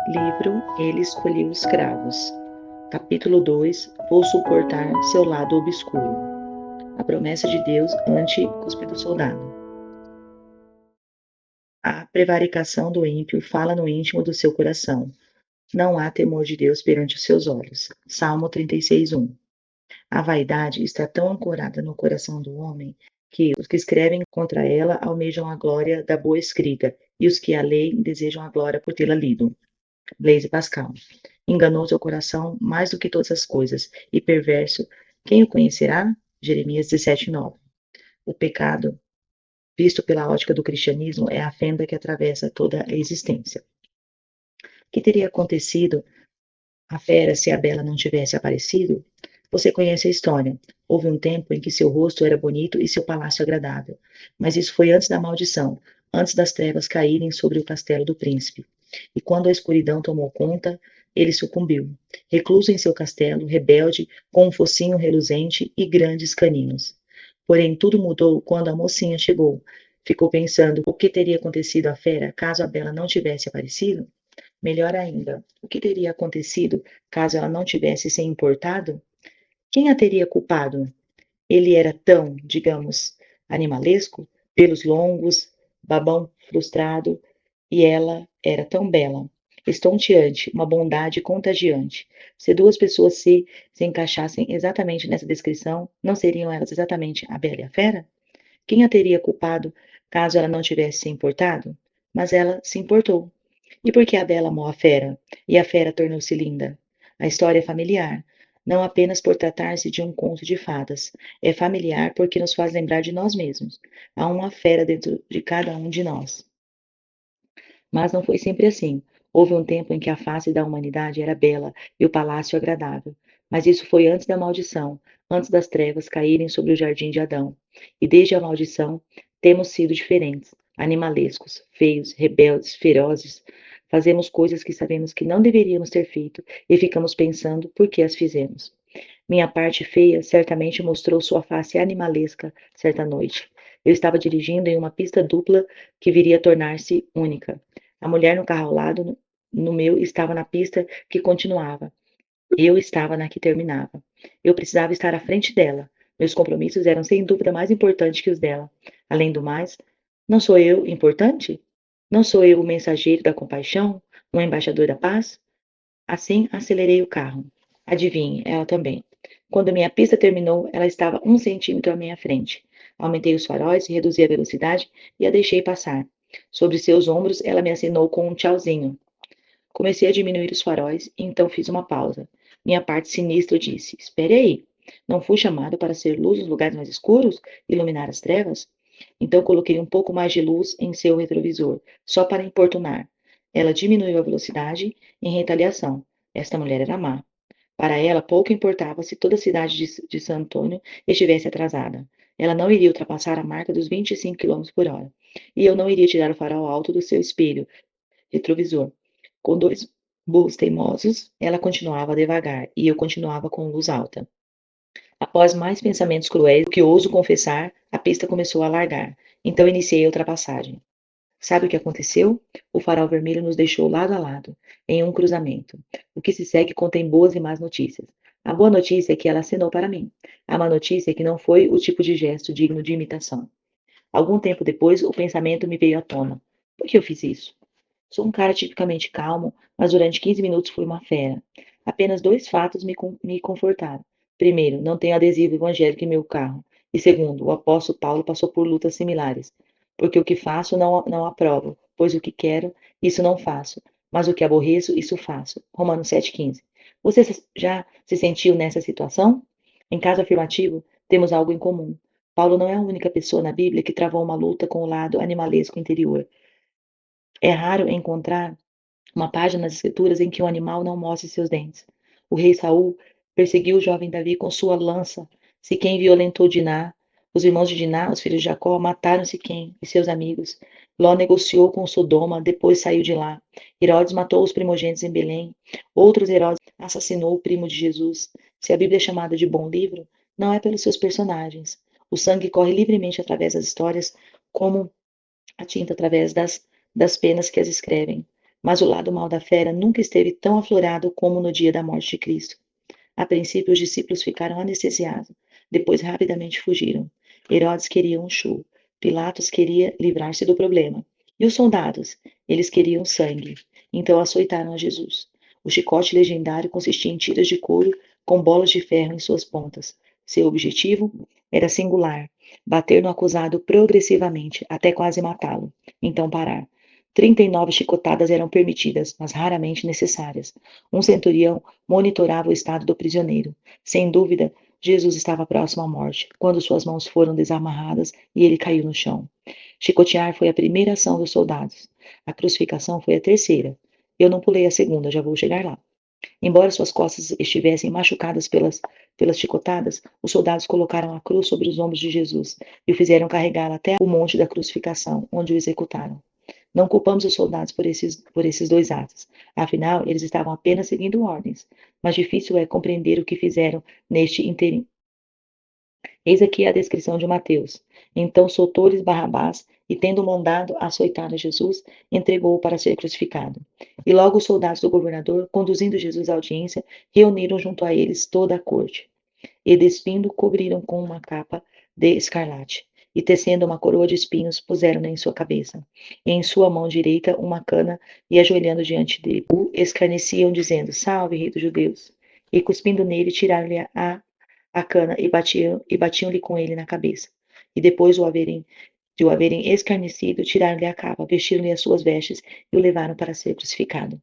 Livro Ele escolheu os cravos. Capítulo 2. Vou suportar seu lado obscuro. A promessa de Deus ante cuspe do soldado. A prevaricação do ímpio fala no íntimo do seu coração. Não há temor de Deus perante os seus olhos. Salmo 36:1. A vaidade está tão ancorada no coração do homem que os que escrevem contra ela almejam a glória da boa escrita, e os que a leem desejam a glória por tê-la lido. Blaise Pascal. Enganoso é o coração mais do que todas as coisas, e perverso, quem o conhecerá? Jeremias 17:9. O pecado, visto pela ótica do cristianismo, é a fenda que atravessa toda a existência. O que teria acontecido à fera se a Bela não tivesse aparecido? Você conhece a história. Houve um tempo em que seu rosto era bonito e seu palácio agradável, mas isso foi antes da maldição, antes das trevas caírem sobre o castelo do príncipe. E quando a escuridão tomou conta, ele sucumbiu, recluso em seu castelo, rebelde, com um focinho reluzente e grandes caninos. Porém, tudo mudou quando a mocinha chegou. Ficou pensando o que teria acontecido à fera caso a Bela não tivesse aparecido? Melhor ainda, o que teria acontecido caso ela não tivesse se importado? Quem a teria culpado? Ele era tão, digamos, animalesco, pelos longos, babão frustrado, e ela era tão bela, estonteante, uma bondade contagiante. Se duas pessoas se encaixassem exatamente nessa descrição, não seriam elas exatamente a bela e a fera? Quem a teria culpado caso ela não tivesse se importado? Mas ela se importou. E por que a bela amou a fera? E a fera tornou-se linda? A história é familiar, não apenas por tratar-se de um conto de fadas. É familiar porque nos faz lembrar de nós mesmos. Há uma fera dentro de cada um de nós. Mas não foi sempre assim. Houve um tempo em que a face da humanidade era bela e o palácio agradável. Mas isso foi antes da maldição, antes das trevas caírem sobre o jardim de Adão. E desde a maldição, temos sido diferentes, animalescos, feios, rebeldes, ferozes. Fazemos coisas que sabemos que não deveríamos ter feito e ficamos pensando por que as fizemos. Minha parte feia certamente mostrou sua face animalesca certa noite. Eu estava dirigindo em uma pista dupla que viria a tornar-se única. A mulher no carro ao lado, no meu, estava na pista que continuava. Eu estava na que terminava. Eu precisava estar à frente dela. Meus compromissos eram sem dúvida mais importantes que os dela. Além do mais, não sou eu importante? Não sou eu o mensageiro da compaixão? Um embaixador da paz? Assim, acelerei o carro. Adivinhe, ela também. Quando minha pista terminou, ela estava 1 centímetro à minha frente. Aumentei os faróis, reduzi a velocidade e a deixei passar. Sobre seus ombros, ela me acenou com um tchauzinho. Comecei a diminuir os faróis e então fiz uma pausa. Minha parte sinistra disse: Espere aí. Não fui chamado para ser luz nos lugares mais escuros? Iluminar as trevas? Então coloquei um pouco mais de luz em seu retrovisor, só para importunar. Ela diminuiu a velocidade em retaliação. Esta mulher era má. Para ela, pouco importava se toda a cidade de San Antônio estivesse atrasada. Ela não iria ultrapassar a marca dos 25 quilômetros por hora. E eu não iria tirar o farol alto do seu espelho retrovisor. Com dois burros teimosos, ela continuava devagar e eu continuava com luz alta. Após mais pensamentos cruéis do que ouso confessar, a pista começou a alargar. Então iniciei a ultrapassagem. Sabe o que aconteceu? O farol vermelho nos deixou lado a lado, em um cruzamento. O que se segue contém boas e más notícias. A boa notícia é que ela acenou para mim. A má notícia é que não foi o tipo de gesto digno de imitação. Algum tempo depois, o pensamento me veio à tona. Por que eu fiz isso? Sou um cara tipicamente calmo, mas durante 15 minutos fui uma fera. Apenas dois fatos me confortaram. Primeiro, não tenho adesivo evangélico em meu carro. E segundo, o apóstolo Paulo passou por lutas similares. Porque o que faço não aprovo, pois o que quero, isso não faço. Mas o que aborreço, isso faço. Romanos 7,15. Você já se sentiu nessa situação? Em caso afirmativo, temos algo em comum. Paulo não é a única pessoa na Bíblia que travou uma luta com o lado animalesco interior. É raro encontrar uma página nas Escrituras em que um animal não mostre seus dentes. O rei Saul perseguiu o jovem Davi com sua lança. Siquém violentou Diná. Os irmãos de Diná, os filhos de Jacó, mataram Siquém e seus amigos. Ló negociou com Sodoma, depois saiu de lá. Herodes matou os primogênitos em Belém. Outros Herodes assassinou o primo de Jesus. Se a Bíblia é chamada de bom livro, não é pelos seus personagens. O sangue corre livremente através das histórias, como a tinta através das penas que as escrevem. Mas o lado mal da fera nunca esteve tão aflorado como no dia da morte de Cristo. A princípio, os discípulos ficaram anestesiados, depois rapidamente fugiram. Herodes queria um show, Pilatos queria livrar-se do problema. E os soldados? Eles queriam sangue. Então açoitaram a Jesus. O chicote legendário consistia em tiras de couro com bolas de ferro em suas pontas. Seu objetivo era singular: bater no acusado progressivamente, até quase matá-lo. Então parar. 39 chicotadas eram permitidas, mas raramente necessárias. Um centurião monitorava o estado do prisioneiro. Sem dúvida, Jesus estava próximo à morte, quando suas mãos foram desamarradas e ele caiu no chão. Chicotear foi a primeira ação dos soldados. A crucificação foi a terceira. Eu não pulei a segunda, já vou chegar lá. Embora suas costas estivessem machucadas pelas chicotadas, os soldados colocaram a cruz sobre os ombros de Jesus e o fizeram carregá-la até o monte da crucificação, onde o executaram. Não culpamos os soldados por esses dois atos. Afinal, eles estavam apenas seguindo ordens. Mas difícil é compreender o que fizeram neste interim. Eis aqui a descrição de Mateus. Então soltou-lhes Barrabás e, tendo mandado açoitar a Jesus, entregou-o para ser crucificado. E logo os soldados do governador, conduzindo Jesus à audiência, reuniram junto a eles toda a corte e despindo, cobriram com uma capa de escarlate, e tecendo uma coroa de espinhos, puseram-na em sua cabeça, e em sua mão direita uma cana, e ajoelhando diante dele, o escarneciam, dizendo: Salve, rei dos judeus! E cuspindo nele, tiraram-lhe a cana e batiam-lhe com ele na cabeça. E depois de o haverem escarnecido, tiraram-lhe a capa, vestiram-lhe as suas vestes e o levaram para ser crucificado.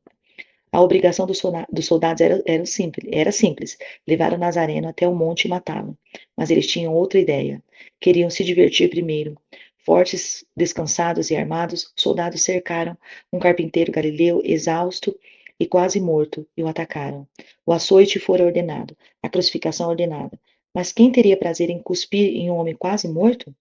A obrigação dos soldados era simples: levar o Nazareno até o monte e matá-lo. Mas eles tinham outra ideia. Queriam se divertir primeiro. Fortes, descansados e armados, os soldados cercaram um carpinteiro galileu, exausto e quase morto, e o atacaram. O açoite fora ordenado, a crucificação ordenada. Mas quem teria prazer em cuspir em um homem quase morto?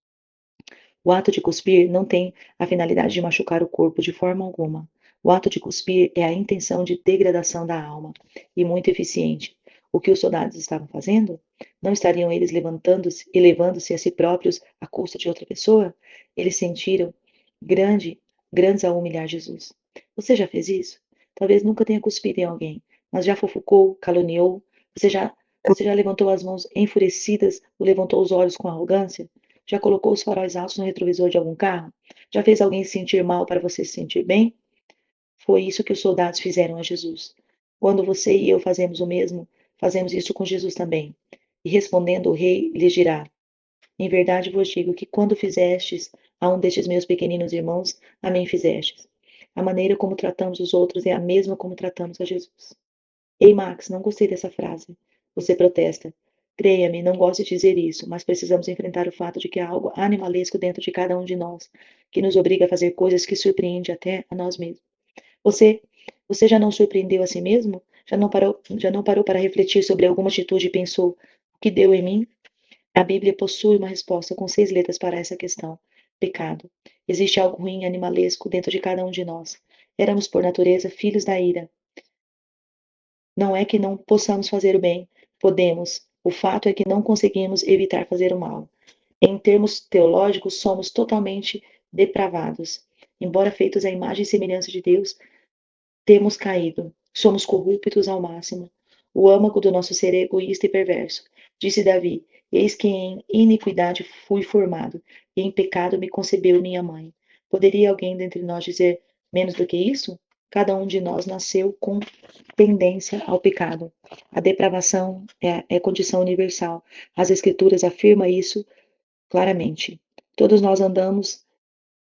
O ato de cuspir não tem a finalidade de machucar o corpo de forma alguma. O ato de cuspir é a intenção de degradação da alma, e muito eficiente. O que os soldados estavam fazendo? Não estariam eles levantando-se e levando-se a si próprios à custa de outra pessoa? Eles sentiram grande, grandes a humilhar Jesus. Você já fez isso? Talvez nunca tenha cuspido em alguém, mas já fofocou, caluniou? Você já levantou as mãos enfurecidas ou levantou os olhos com arrogância? Já colocou os faróis altos no retrovisor de algum carro? Já fez alguém se sentir mal para você se sentir bem? Foi isso que os soldados fizeram a Jesus. Quando você e eu fazemos o mesmo, fazemos isso com Jesus também. E respondendo o rei, lhes dirá: Em verdade vos digo que quando fizestes a um destes meus pequeninos irmãos, a mim fizestes. A maneira como tratamos os outros é a mesma como tratamos a Jesus. Ei, Max, não gostei dessa frase. Você protesta. Creia-me, não gosto de dizer isso, mas precisamos enfrentar o fato de que há algo animalesco dentro de cada um de nós, que nos obriga a fazer coisas que surpreendem até a nós mesmos. Você, você já não surpreendeu a si mesmo? Já não parou para refletir sobre alguma atitude e pensou: o que deu em mim? A Bíblia possui uma resposta com 6 letras para essa questão: pecado. Existe algo ruim e animalesco dentro de cada um de nós. Éramos, por natureza, filhos da ira. Não é que não possamos fazer o bem, podemos. O fato é que não conseguimos evitar fazer o mal. Em termos teológicos, somos totalmente depravados. Embora feitos à imagem e semelhança de Deus, temos caído. Somos corruptos ao máximo. O âmago do nosso ser é egoísta e perverso. Disse Davi: Eis que em iniquidade fui formado, e em pecado me concebeu minha mãe. Poderia alguém dentre nós dizer menos do que isso? Cada um de nós nasceu com tendência ao pecado. A depravação é condição universal. As Escrituras afirmam isso claramente. Todos nós andamos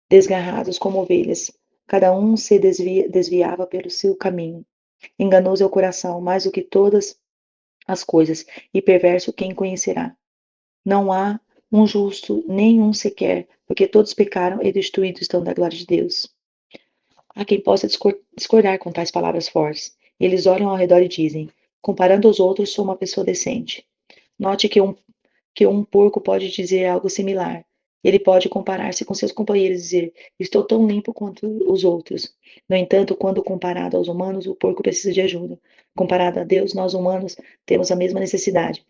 desgarrados como ovelhas. Cada um se desviava pelo seu caminho. Enganoso é o coração, mais do que todas as coisas, e perverso quem conhecerá. Não há um justo, nenhum sequer, porque todos pecaram e destruídos estão da glória de Deus. Há quem possa discordar com tais palavras fortes. Eles olham ao redor e dizem: comparando aos outros, sou uma pessoa decente. Note que um porco pode dizer algo similar. Ele pode comparar-se com seus companheiros e dizer: Estou tão limpo quanto os outros. No entanto, quando comparado aos humanos, o porco precisa de ajuda. Comparado a Deus, nós humanos temos a mesma necessidade.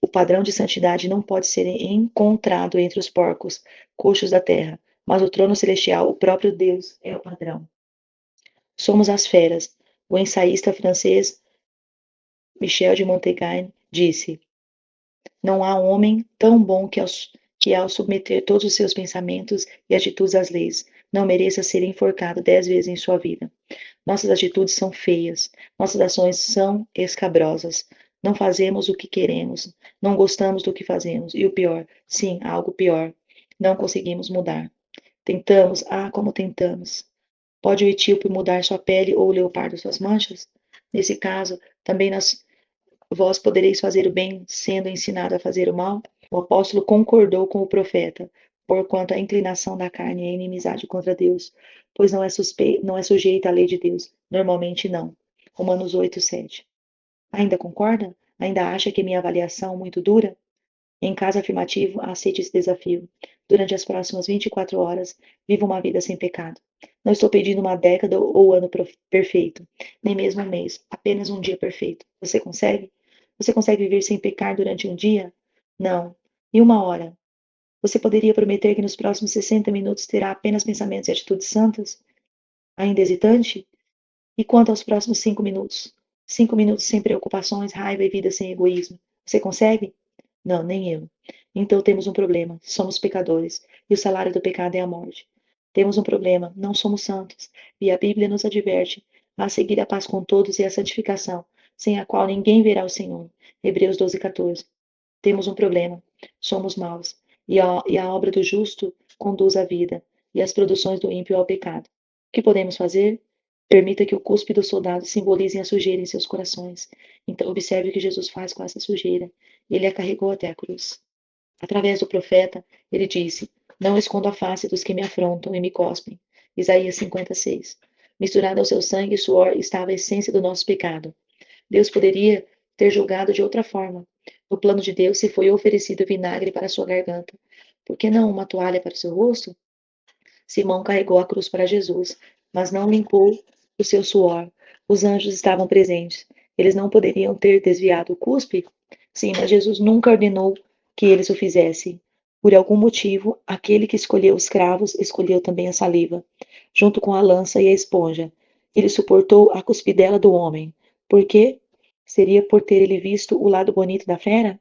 O padrão de santidade não pode ser encontrado entre os porcos, coxos da terra, mas o trono celestial, o próprio Deus, é o padrão. Somos as feras. O ensaísta francês Michel de Montaigne disse: não há homem tão bom que ao submeter todos os seus pensamentos e atitudes às leis, não mereça ser enforcado 10 vezes em sua vida. Nossas atitudes são feias, nossas ações são escabrosas. Não fazemos o que queremos, não gostamos do que fazemos. E o pior, sim, algo pior, não conseguimos mudar. Tentamos, como tentamos. Pode o etíope mudar sua pele ou o leopardo suas manchas? Nesse caso, também vós podereis fazer o bem, sendo ensinado a fazer o mal? O apóstolo concordou com o profeta, porquanto a inclinação da carne é inimizade contra Deus, pois não é sujeita à lei de Deus. Normalmente não. Romanos 8:7. Ainda concorda? Ainda acha que minha avaliação é muito dura? Em caso afirmativo, aceite esse desafio. Durante as próximas 24 horas, viva uma vida sem pecado. Não estou pedindo uma década ou ano perfeito, nem mesmo um mês, apenas um dia perfeito. Você consegue? Você consegue viver sem pecar durante um dia? Não. E uma hora? Você poderia prometer que nos próximos 60 minutos terá apenas pensamentos e atitudes santas? Ainda hesitante? E quanto aos próximos 5 minutos? 5 minutos sem preocupações, raiva e vida sem egoísmo. Você consegue? Não, nem eu. Então temos um problema. Somos pecadores. E o salário do pecado é a morte. Temos um problema. Não somos santos. E a Bíblia nos adverte a seguir a paz com todos e a santificação, sem a qual ninguém verá o Senhor. Hebreus 12:14. Temos um problema. Somos maus. E a obra do justo conduz à vida, e as produções do ímpio ao pecado. O que podemos fazer? Permita que o cuspe do soldado simbolize a sujeira em seus corações. Então, observe o que Jesus faz com essa sujeira. Ele a carregou até a cruz. Através do profeta, ele disse: não escondo a face dos que me afrontam e me cospem. Isaías 56. Misturada ao seu sangue e suor estava a essência do nosso pecado. Deus poderia ter julgado de outra forma. No plano de Deus se foi oferecido vinagre para sua garganta. Por que não uma toalha para o seu rosto? Simão carregou a cruz para Jesus, mas não limpou o seu suor. Os anjos estavam presentes. Eles não poderiam ter desviado o cuspe? Sim, mas Jesus nunca ordenou que eles o fizessem. Por algum motivo, aquele que escolheu os cravos escolheu também a saliva, junto com a lança e a esponja. Ele suportou a cuspidela do homem. Por quê? Seria por ter ele visto o lado bonito da fera?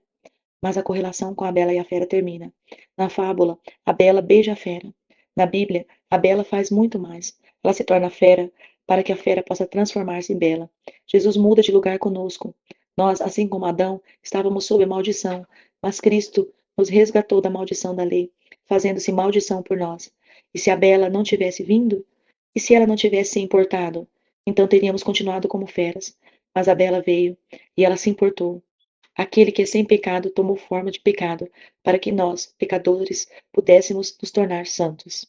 Mas a correlação com a bela e a fera termina. Na fábula, a bela beija a fera. Na Bíblia, a bela faz muito mais. Ela se torna fera para que a fera possa transformar-se em bela. Jesus muda de lugar conosco. Nós, assim como Adão, estávamos sob a maldição, mas Cristo nos resgatou da maldição da lei, fazendo-se maldição por nós. E se a bela não tivesse vindo? E se ela não tivesse se importado? Então teríamos continuado como feras. Mas a bela veio e ela se importou. Aquele que é sem pecado tomou forma de pecado, para que nós, pecadores, pudéssemos nos tornar santos.